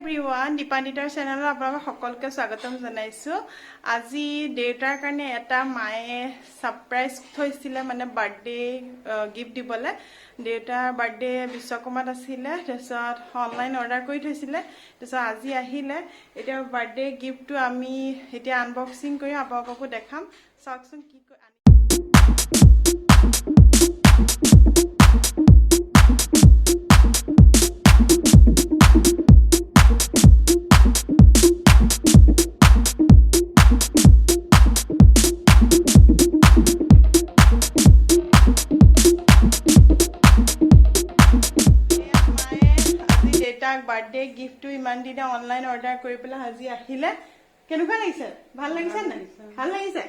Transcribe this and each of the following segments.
Everyone, Deepanditar channel আপোনালোক সকলোকে স্বাগতম জনাইছো। আজি দেউতাৰ কাৰণে এটা মায়ে সাৰপ্ৰাইজ থৈছিলে মানে বাৰ্থডে গিফট দিবলে। দেউতাৰ বাৰ্থডে বিশ্বকৰ্মাত আছিলে, তাৰপিছত অনলাইন অৰ্ডাৰ কৰি থৈছিলে, তাৰপিছত আজি আহিলে। এতিয়া বাৰ্থডে গিফটটো আমি এতিয়া আনবক্সিং কৰি আপোনালোককো দেখাম। চাওকচোন কি বাৰ্থডে গিফটটো ইমান দিনে অনলাইন অৰ্ডাৰ কৰি পেলাই আজি আহিলে। কেনেকুৱা লাগিছে? ভাল লাগিছে নাই? ভাল লাগিছে?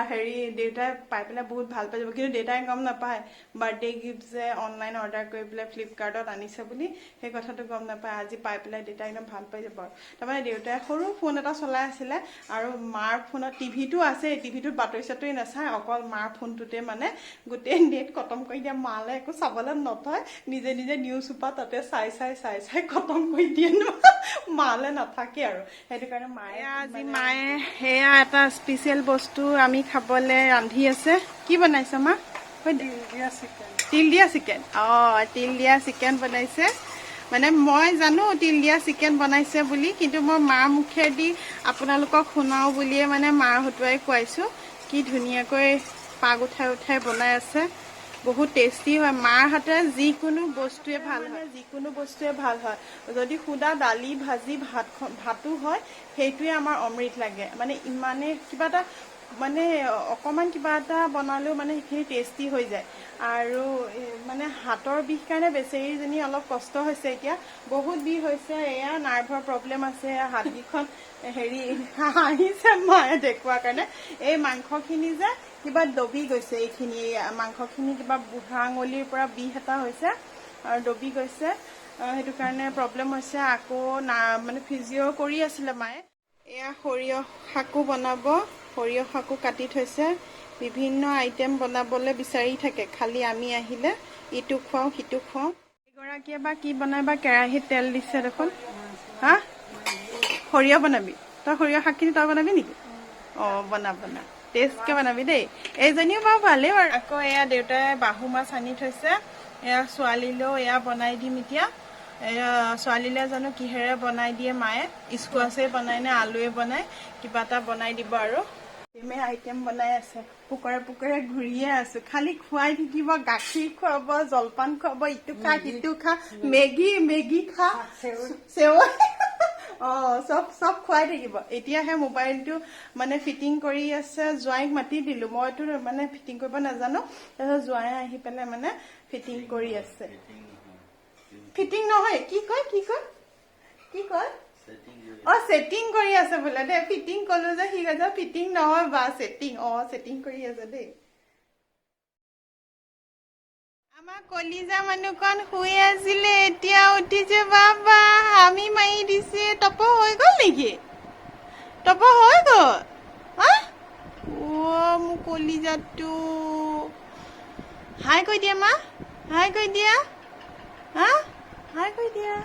হেৰি দেউতাই পাই পেলাই বহুত ভাল পাই যাব, কিন্তু দেউতাই গম নাপায় বাৰ্থডে গিফট যে অনলাইন অৰ্ডাৰ কৰি পেলাই ফ্লিপকাৰ্টত আনিছে বুলি। সেই কথাটো গম নাপায়। আজি পাই পেলাই দেউতাই একদম ভাল পাই যাব। তাৰমানে দেউতাই সৰু ফোন এটা চলাই আছিলে আৰু মাৰ ফোনত টিভিটো আছে, টিভিটোত বাতৰি চাতৰি নাচায়, অকল মাৰ ফোনটোতে মানে গোটেই নেট খতম কৰি দিয়ে। মালে একো চাবলৈ নথয়, নিজে নিজে নিউজ সোপা তাতে চাই খতম কৰি দিয়ে ন। মালে নাথাকে আৰু সেইটো কাৰণে মায়ে আজি মায়ে সেয়া এটা স্পেচিয়েল বস্তু আমি খাবলৈ ৰান্ধি আছে। কি বনাইছে মা? তিল দিয়া চিকেন। তিল দিয়া চিকেন বনাইছে। মানে মই জানো তিল দিয়া চিকেন বনাইছে বুলি, কিন্তু মই মাৰ মুখেদি আপোনালোকক শুনাও বুলিয়ে মানে মাৰ হতুৱাই খুৱাইছো। কি ধুনীয়াকৈ পাগ উঠাই উঠাই বনাই আছে, বহুত টেষ্টি হয়। মাৰ হাতে যিকোনো বস্তুৱে ভাল হয়, যিকোনো বস্তুৱে ভাল হয়। যদি সুদা দালি ভাজি ভাতো হয়, সেইটোৱে আমাৰ অমৃত লাগে। মানে ইমানে কিবা এটা মানে অকমান কিবা এটা বনালেও মানে সেইখিনি টেষ্টি হৈ যায়। আৰু মানে হাতৰ বিষ কাৰণে বেচেৰীজনী অলপ কষ্ট হৈছে এতিয়া, বহুত বিষ হৈছে। এয়া নাৰ্ভৰ প্ৰব্লেম আছে, হাতকেইখন হেৰি আহিছে মায়ে দেখুৱাৰ কাৰণে। এই মাংসখিনি যে কিবা দবি গৈছে, এইখিনি মাংসখিনি কিবা বুঢ়া আঙুলিৰ পৰা বিষ এটা হৈছে আৰু দবি গৈছে, সেইটো কাৰণে প্ৰব্লেম হৈছে। আকৌ মানে ফিজিঅ' কৰি আছিলে মায়ে। এয়া সৰিয়হ শাকো বনাব, সৰিয়হ শাকো কাটি থৈছে। বিভিন্ন আইটেম বনাবলৈ বিচাৰি থাকে, খালি আমি আহিলে ইটো খুৱাওঁ সিটো খুৱাওঁ। এগৰাকীয়ে বা কি বনাই বা, কেৰাহীত তেল দিছে দেখোন। হা, সৰিয়হ বনাবি? তই সৰিয়হ শাকখিনি তই বনাবি নেকি? বনা টেষ্টকে বনাবি দেই। এইজনীও বাৰু ভালেই বাৰু। আকৌ এয়া দেউতাই বাহু মাছ আনি থৈছে, এয়া ছোৱালীলৈও এয়া বনাই দিম এতিয়া। এয়া ছোৱালীলৈ জানো কিহেৰে বনাই দিয়ে মায়ে, স্কুৱাছে বনাই নে আলুৱে বনাই, কিবা এটা বনাই দিব আৰু। আইটেম বনাই আছে, পুকৰে পুকৰে ঘূৰিয়ে আছো। খালি খুৱাই থাকিব, গাখীৰ খুৱাব, জলপান খুৱাব, ইটো খা সিটো খা, মেগী খা, চেৱৈ চব খুৱাই থাকিব। এতিয়াহে মোবাইলটো মানে ফিটিং কৰি আছে। জোঁৱাইক মাতি দিলো, মইতো মানে ফিটিং কৰিব নাজানো। তাৰপিছত জোঁৱাই আহি পেলাই মানে ফিটিং কৰি আছে। ফিটিং নহয়, কি কয় ছেটিং কৰি আছে বোলে দেই। ফিটিং কলো যে সি কৈছে ফিটিং নহয় বা ছেটিং। ছেটিং কৰি আছে দেই। আমাৰ কলিজা মানুহকণ শুই আছিলে, এতিয়া উঠিছে। বাবা আমি মাৰি দিছে। তপ হৈ গল নেকি? তপ হৈ গল? মোৰ কলিজাটো হাই কৈ দিয়া মা, হাই কৈ দিয়া, হাই কৈ দিয়া।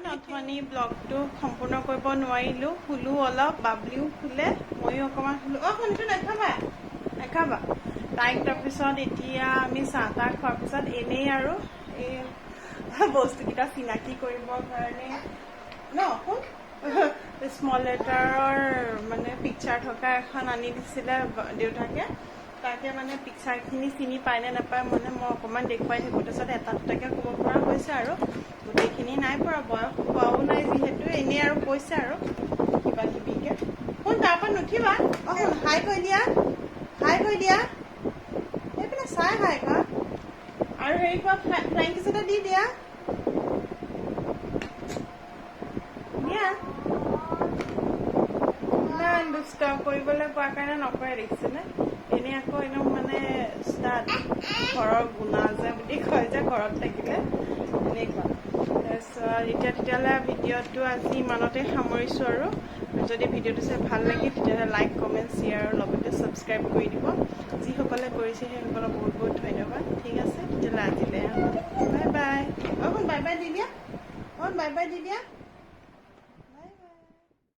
অথনি ব্লগটো সম্পূৰ্ণ কৰিব নোৱাৰিলো, শুলো অলপ, বাবলিও শুলে, ময়ো অকণমান শুলো। শুনটো নাখাবা। তাইক তাৰপিছত এতিয়া আমি চাহ তাহ খোৱাৰ পিছত এনেই আৰু এই বস্তুকেইটা চিনাকি কৰিবৰ কাৰণে স্মল লেটাৰৰ মানে পিকচাৰ থকা এখন আনি দিছিলে দেউতাকে। তাকে মানে পিকচাৰখিনি চিনি পায় নে নাপায় মানে মই অকণমান দেখুৱাই থাকোঁ। তাৰপিছত এটা দুটাকে ক'ব পৰা হৈছে আৰু, গোটেইখিনি নাই পৰা, বয়স হোৱাও নাই যিহেতু। এনেই আৰু কৈছে আৰু কিবা কিবিকে। শুন, তাৰ পৰা নুঠিবা। শুন, হাই কৈ দিয়া, সেইপিনে চাই হাই কোৱা। আৰু হেৰি কোৱা, ফ্লাইং কিছ এটা দি দিয়া। দুষ্ট কৰিবলৈ কোৱাৰ কাৰণে নকৰে, দেখিছেনে? এনেই আকৌ একদম মানে ঘৰৰ গুণা যে বুলি কয় যে ঘৰত থাকিলে এনেকুৱা। তাৰপিছত এতিয়া তেতিয়াহ'লে ভিডিঅ'টো আজি ইমানতে সামৰিছোঁ আৰু। যদি ভিডিঅ'টো চাই ভাল লাগে তেতিয়াহ'লে লাইক, কমেণ্ট, শ্বেয়াৰ আৰু লগতে ছাবস্ক্ৰাইব কৰি দিব। যিসকলে কৰিছে সেইসকলক বহুত বহুত ধন্যবাদ। ঠিক আছে তেতিয়াহ'লে আজিলৈ bye bye. Bye by the দিয়া। বাই বাই দি দিয়া।